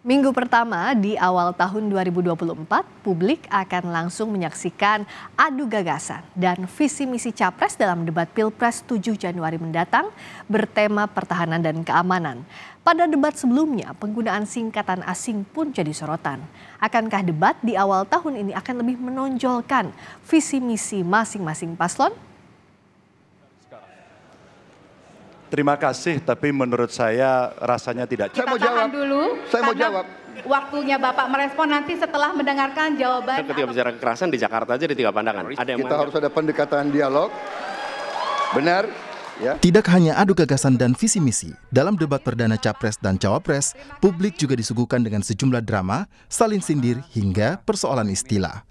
Minggu pertama di awal tahun 2024, publik akan langsung menyaksikan adu gagasan dan visi misi Capres dalam debat Pilpres 7 Januari mendatang bertema pertahanan dan keamanan. Pada debat sebelumnya, penggunaan singkatan asing pun jadi sorotan. Akankah debat di awal tahun ini akan lebih menonjolkan visi misi masing-masing paslon? Terima kasih, tapi menurut saya rasanya tidak. Saya mau jawab dulu. Saya mau jawab. Waktunya Bapak merespon nanti setelah mendengarkan jawaban. Ketika bicara kekerasan di Jakarta aja ada 3 pandangan. Kita harus ada pendekatan dialog. Benar? Ya. Tidak hanya adu gagasan dan visi misi, dalam debat perdana Capres dan Cawapres, publik juga disuguhkan dengan sejumlah drama, saling sindir hingga persoalan istilah.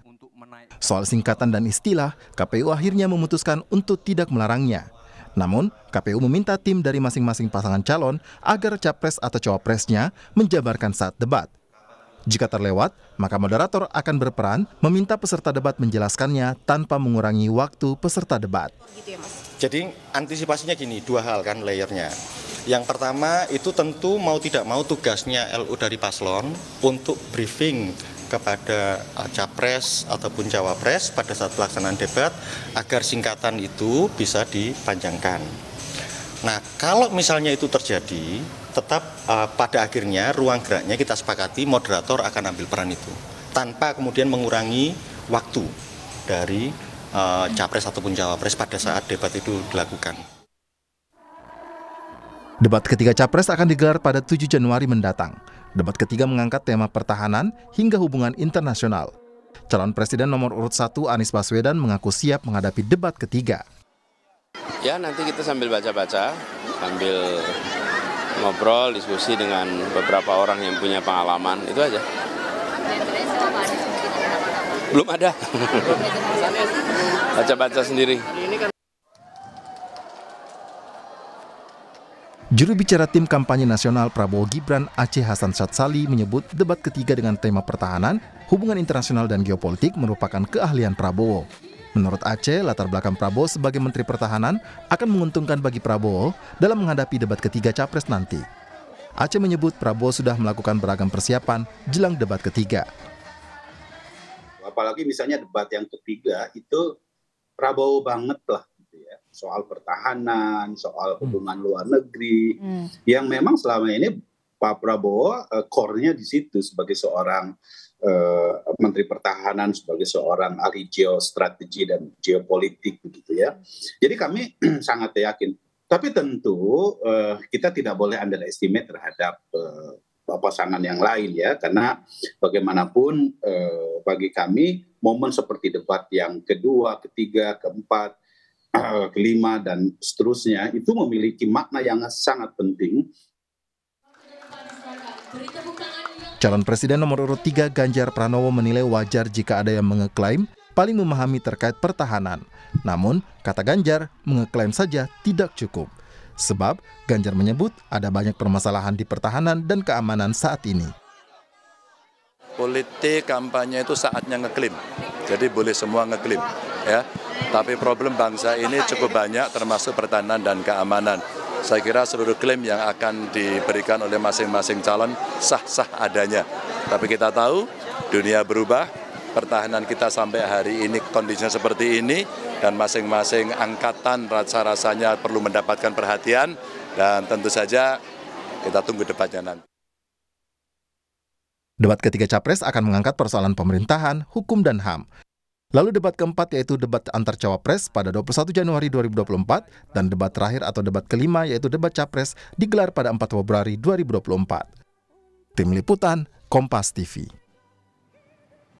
Soal singkatan dan istilah, KPU akhirnya memutuskan untuk tidak melarangnya. Namun, KPU meminta tim dari masing-masing pasangan calon agar capres atau cawapresnya menjabarkan saat debat. Jika terlewat, maka moderator akan berperan meminta peserta debat menjelaskannya tanpa mengurangi waktu peserta debat. Jadi antisipasinya gini, 2 hal kan layernya. Yang pertama itu tentu mau tidak mau tugasnya LU dari paslon untuk briefing kepada capres ataupun cawapres pada saat pelaksanaan debat agar singkatan itu bisa dipanjangkan. Nah, kalau misalnya itu terjadi, tetap pada akhirnya ruang geraknya kita sepakati moderator akan ambil peran itu tanpa kemudian mengurangi waktu dari capres ataupun cawapres pada saat debat itu dilakukan. Debat ketiga Capres akan digelar pada 7 Januari mendatang. Debat ketiga mengangkat tema pertahanan hingga hubungan internasional. Calon Presiden nomor urut 1 Anies Baswedan mengaku siap menghadapi debat ketiga. Ya, nanti kita sambil baca-baca, sambil ngobrol, diskusi dengan beberapa orang yang punya pengalaman, itu aja. Belum ada. Baca-baca sendiri. Juru bicara tim kampanye nasional Prabowo Gibran Aceh Hasan Syatsali menyebut debat ketiga dengan tema pertahanan, hubungan internasional dan geopolitik merupakan keahlian Prabowo. Menurut Aceh, latar belakang Prabowo sebagai Menteri Pertahanan akan menguntungkan bagi Prabowo dalam menghadapi debat ketiga Capres nanti. Aceh menyebut Prabowo sudah melakukan beragam persiapan jelang debat ketiga. Apalagi misalnya debat yang ketiga itu Prabowo banget lah. Soal pertahanan, soal hubungan luar negeri, yang memang selama ini Pak Prabowo core-nya di situ sebagai seorang Menteri Pertahanan, sebagai seorang ahli geostrategi dan geopolitik begitu ya. Jadi kami sangat yakin. Tapi tentu kita tidak boleh underestimate terhadap pasangan yang lain ya, karena bagaimanapun bagi kami momen seperti debat yang kedua, ketiga, keempat, kelima dan seterusnya itu memiliki makna yang sangat penting. Calon Presiden nomor urut 3 Ganjar Pranowo menilai wajar jika ada yang mengeklaim paling memahami terkait pertahanan. Namun, kata Ganjar, mengeklaim saja tidak cukup. Sebab Ganjar menyebut ada banyak permasalahan di pertahanan dan keamanan saat ini. Politik kampanye itu saatnya ngeklaim. Jadi boleh semua ngeklaim, ya. Tapi problem bangsa ini cukup banyak termasuk pertahanan dan keamanan. Saya kira seluruh klaim yang akan diberikan oleh masing-masing calon sah-sah adanya. Tapi kita tahu dunia berubah, pertahanan kita sampai hari ini kondisinya seperti ini dan masing-masing angkatan rasa-rasanya perlu mendapatkan perhatian dan tentu saja kita tunggu debatnya nanti. Debat ketiga Capres akan mengangkat persoalan pemerintahan, hukum dan HAM. Lalu debat keempat yaitu debat antar Cawapres pada 21 Januari 2024 dan debat terakhir atau debat kelima yaitu debat Capres digelar pada 4 Februari 2024. Tim Liputan, Kompas TV.